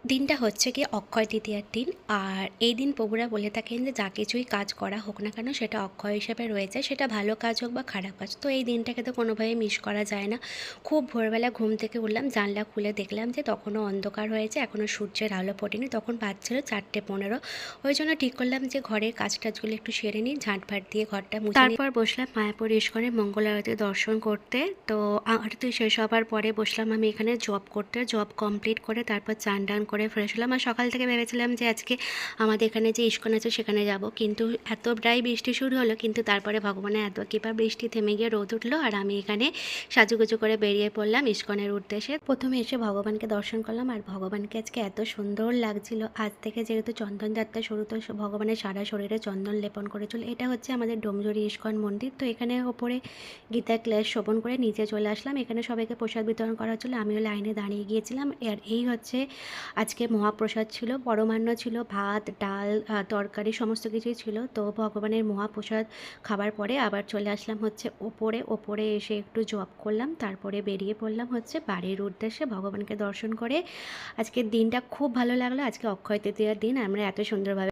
দিনটা হচ্ছে গিয়ে অক্ষয় তৃতীয়ার দিন। আর এই দিন প্রভুরা বলে থাকেন যে যা কিছুই কাজ করা হোক না কেন সেটা অক্ষয় হিসেবে রয়েছে, সেটা ভালো কাজ হোক বা খারাপ কাজ। তো এই দিনটাকে তো কোনোভাবেই মিস করা যায় না। খুব ভোরবেলা ঘুম থেকে উঠলাম, জানলা খুলে দেখলাম যে তখনও অন্ধকার হয়েছে, এখনও সূর্যের আলো ফোটেনি। তখন বাজছিল 4:15। ওই জন্য ঠিক করলাম যে ঘরের কাজ টাজগুলো একটু সেরে নিই, ঝাঁটফাট দিয়ে ঘরটা মুছে নিই। তারপর বসলাম মায়াপুর ইস্কনের মঙ্গল আরতি দর্শন করতে। তো আরতি শেষ হবার পরে বসলাম আমি এখানে জব করতে। জব কমপ্লিট করে তারপর চান টান করে ফ্রেশ হলাম। আর সকাল থেকে ভেবেছিলাম যে আজকে আমাদের এখানে যে ইস্কন আছে সেখানে যাব, কিন্তু এত প্রায় বৃষ্টি শুরু হলো, কিন্তু তারপরে ভগবানের এত কৃপা, বৃষ্টি থেমে গিয়ে রোদ উঠলো আর আমি এখানে সাজুগুজু করে বেরিয়ে পড়লাম ইস্কনের উদ্দেশ্যে। প্রথমে এসে ভগবানকে দর্শন করলাম, আর ভগবানকে আজকে এত সুন্দর লাগছিল। আজ থেকে যেহেতু চন্দন যাত্রা শুরু, তো ভগবানের সারা শরীরে চন্দন লেপন করেছিল। এটা হচ্ছে আমাদের ডোমজুরি ইস্কন মন্দির। তো এখানে ওপরে গীতার ক্লাস শোভন করে নিচে চলে আসলাম। এখানে সবাইকে প্রসাদ বিতরণ করা হচ্ছিলো, আমিও লাইনে দাঁড়িয়ে গিয়েছিলাম। আর এই হচ্ছে আজকে মহাপ্রসাদ ছিল, পরমান্ন ছিল, ভাত ডাল তরকারি সমস্ত কিছুই ছিল। তো ভগবানের মহাপ্রসাদ খাবার পরে আবার চলে আসলাম হচ্ছে ওপরে এসে একটু জব করলাম, তারপরে বেরিয়ে পড়লাম হচ্ছে বাড়ির উদ্দেশ্যে ভগবানকে দর্শন করে। আজকের দিনটা খুব ভালো লাগলো। আজকে অক্ষয় তৃতীয়ার দিন, আমরা এত সুন্দরভাবে